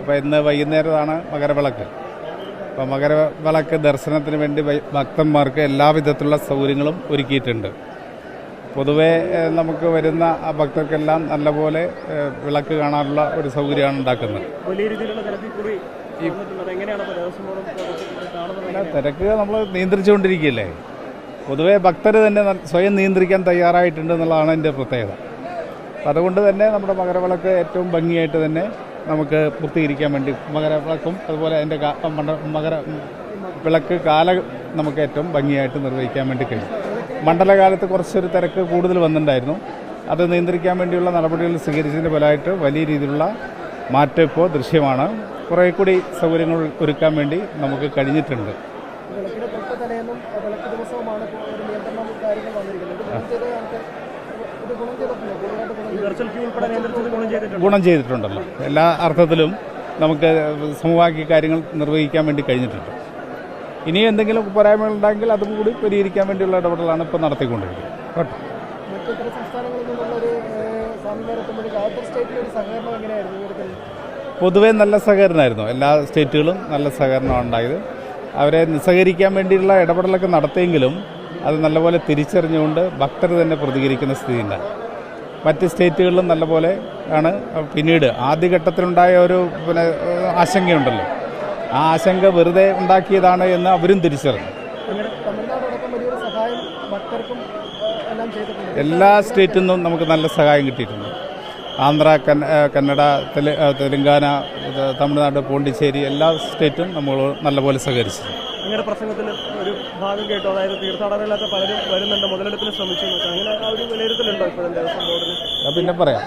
അപ്പോൾ ഇന്ന് വൈകുന്നേരമാണ് മകരവിളക്ക്. അപ്പോൾ മകരവിളക്ക് ദർശനത്തിന് വേണ്ടി ഭക്തന്മാർക്ക് എല്ലാവിധത്തിലുള്ള സൗകര്യങ്ങളും ഒരുക്കിയിട്ടുണ്ട്. പൊതുവേ നമുക്ക് വരുന്ന ഭക്തർക്കെല്ലാം നല്ലപോലെ വിളക്ക് കാണാനുള്ള ഒരു സൗകര്യമാണ് ഉണ്ടാക്കുന്നത്. തിരക്ക് നമ്മൾ നിയന്ത്രിച്ചുകൊണ്ടിരിക്കുകയല്ലേ. പൊതുവേ ഭക്തർ തന്നെ സ്വയം നിയന്ത്രിക്കാൻ തയ്യാറായിട്ടുണ്ട് എന്നുള്ളതാണ് എൻ്റെ പ്രത്യേകത. അതുകൊണ്ട് തന്നെ നമ്മുടെ മകരവിളക്ക് ഏറ്റവും ഭംഗിയായിട്ട് തന്നെ നമുക്ക് പൂർത്തീകരിക്കാൻ വേണ്ടി മകരവിളക്കും അതുപോലെ അതിൻ്റെ വിളക്ക് കാല നമുക്ക് ഏറ്റവും ഭംഗിയായിട്ട് നിർവഹിക്കാൻ വേണ്ടി കഴിയും. മണ്ഡലകാലത്ത് കുറച്ചൊരു തിരക്ക് കൂടുതൽ വന്നിട്ടുണ്ടായിരുന്നു. അത് നിയന്ത്രിക്കാൻ വേണ്ടിയുള്ള നടപടികൾ സ്വീകരിച്ചതിൻ്റെ ഫലമായിട്ട് വലിയ രീതിയിലുള്ള മാറ്റം ഇപ്പോൾ ദൃശ്യമാണ്. കുറേ കൂടി സൗകര്യങ്ങൾ ഒരുക്കാൻ വേണ്ടി നമുക്ക് കഴിഞ്ഞിട്ടുണ്ട്. ഗുണം ചെയ്തിട്ടുണ്ടല്ലോ. എല്ലാ അർത്ഥത്തിലും നമുക്ക് സമവാക്യ കാര്യങ്ങൾ നിർവഹിക്കാൻ വേണ്ടി കഴിഞ്ഞിട്ടുണ്ട്. ഇനി എന്തെങ്കിലും പോരായ്മകളുണ്ടെങ്കിൽ അതും കൂടി പരിഹരിക്കാൻ വേണ്ടിയുള്ള ഇടപെടലാണ് ഇപ്പോൾ നടത്തിക്കൊണ്ടിരിക്കുന്നത്. പൊതുവേ നല്ല സഹകരണമായിരുന്നു. എല്ലാ സ്റ്റേറ്റുകളും നല്ല സഹകരണമാണ് ഉണ്ടായത്. അവരെ നിസ്സഹകരിക്കാൻ വേണ്ടിയുള്ള ഇടപെടലൊക്കെ നടത്തിയെങ്കിലും അത് നല്ലപോലെ തിരിച്ചറിഞ്ഞുകൊണ്ട് ഭക്തർ തന്നെ പ്രതികരിക്കുന്ന സ്ഥിതിയുണ്ട്. മറ്റ് സ്റ്റേറ്റുകളിലും നല്ലപോലെ ആണ്. പിന്നീട് ആദ്യഘട്ടത്തിലുണ്ടായ ഒരു ആശങ്കയുണ്ടല്ലോ, ആ ആശങ്ക വെറുതെ ഉണ്ടാക്കിയതാണ് എന്ന് അവരും തിരിച്ചറിഞ്ഞു. എല്ലാ സ്റ്റേറ്റിൽ നിന്നും നമുക്ക് നല്ല സഹായം കിട്ടിയിട്ടുണ്ട്. ആന്ധ്ര, കന്നഡ, തെലങ്കാന, തമിഴ്നാട്, പോണ്ടിച്ചേരി എല്ലാ സ്റ്റേറ്റും നമ്മൾ നല്ലപോലെ സഹകരിച്ചു. നിങ്ങളുടെ പ്രസംഗത്തിൽ ഒരു ഭാഗം കേട്ടോ, അതായത് തീർത്ഥാടനമില്ലാത്ത പലരും വരുന്നുണ്ട്, മുതലെടുപ്പിന് ശ്രമിച്ചു, അങ്ങനെ ആ ഒരു വിലയിരുത്തലുണ്ടോ ഇപ്പോഴും ദേവസ്വം ബോർഡിന്? പിന്നെ പറയാം.